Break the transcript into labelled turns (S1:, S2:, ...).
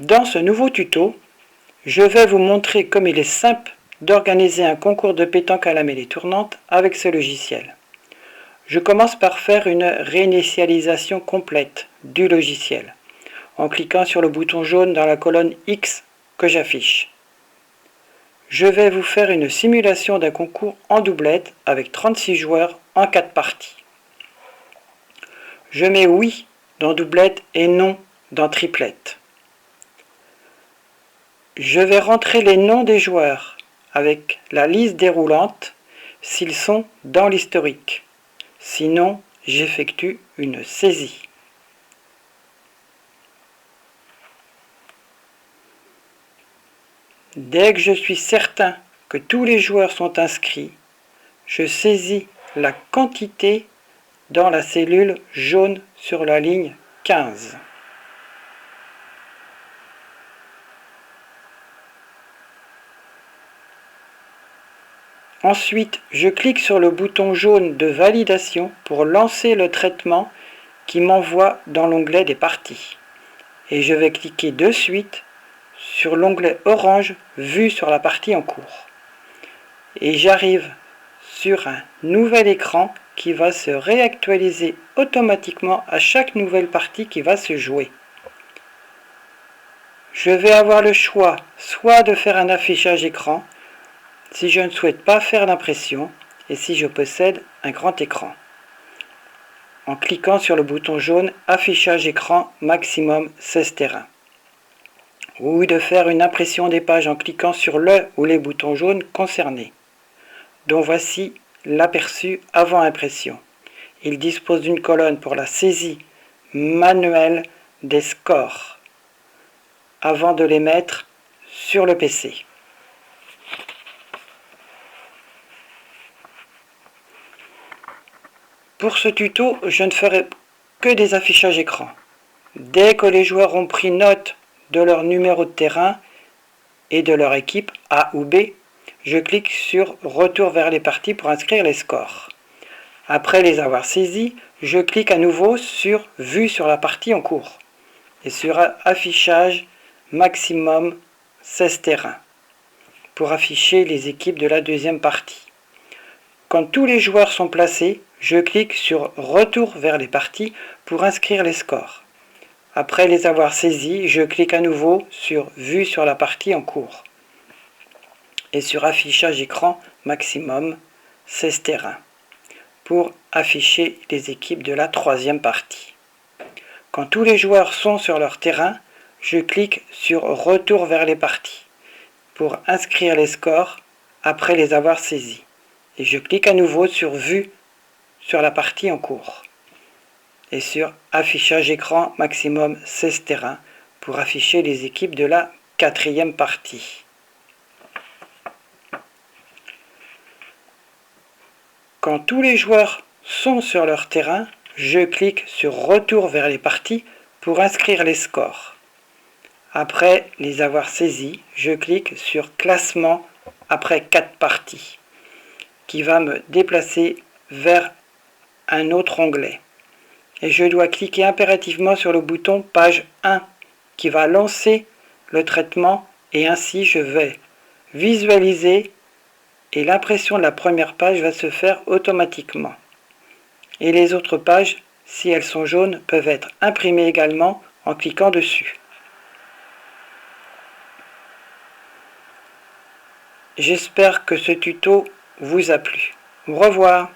S1: Dans ce nouveau tuto, je vais vous montrer comme il est simple d'organiser un concours de pétanque à la mêlée tournante avec ce logiciel. Je commence par faire une réinitialisation complète du logiciel en cliquant sur le bouton jaune dans la colonne X que j'affiche. Je vais vous faire une simulation d'un concours en doublette avec 36 joueurs en 4 parties. Je mets oui dans doublette et non dans triplette. Je vais rentrer les noms des joueurs avec la liste déroulante s'ils sont dans l'historique. Sinon, j'effectue une saisie. Dès que je suis certain que tous les joueurs sont inscrits, je saisis la quantité dans la cellule jaune sur la ligne 15. Ensuite, je clique sur le bouton jaune de validation pour lancer le traitement qui m'envoie dans l'onglet des parties. Et je vais cliquer de suite sur l'onglet orange Vue sur la partie en cours. Et j'arrive sur un nouvel écran qui va se réactualiser automatiquement à chaque nouvelle partie qui va se jouer. Je vais avoir le choix soit de faire un affichage écran, si je ne souhaite pas faire l'impression et si je possède un grand écran, en cliquant sur le bouton jaune Affichage écran maximum 16 terrains, ou de faire une impression des pages en cliquant sur le ou les boutons jaunes concernés, dont voici l'aperçu avant impression. Il dispose d'une colonne pour la saisie manuelle des scores avant de les mettre sur le PC. Pour ce tuto, je ne ferai que des affichages écran. Dès que les joueurs ont pris note de leur numéro de terrain et de leur équipe A ou B, je clique sur Retour vers les parties pour inscrire les scores. Après les avoir saisis, je clique à nouveau sur Vue sur la partie en cours et sur Affichage maximum 16 terrains pour afficher les équipes de la deuxième partie. Quand tous les joueurs sont placés, je clique sur Retour vers les parties pour inscrire les scores. Après les avoir saisis, je clique à nouveau sur Vue sur la partie en cours et sur Affichage écran maximum 16 terrains pour afficher les équipes de la troisième partie. Quand tous les joueurs sont sur leur terrain, je clique sur Retour vers les parties pour inscrire les scores après les avoir saisis. Et je clique à nouveau sur Vue sur la partie en cours et sur Affichage écran maximum 16 terrains pour afficher les équipes de la quatrième partie. Quand tous les joueurs sont sur leur terrain, je clique sur Retour vers les parties pour inscrire les scores. Après les avoir saisis, je clique sur Classement après 4 parties, qui va me déplacer vers un autre onglet. Et je dois cliquer impérativement sur le bouton Page 1, qui va lancer le traitement, et ainsi je vais visualiser et l'impression de la première page va se faire automatiquement. Et les autres pages, si elles sont jaunes, peuvent être imprimées également en cliquant dessus. J'espère que ce tuto vous a plu. Au revoir.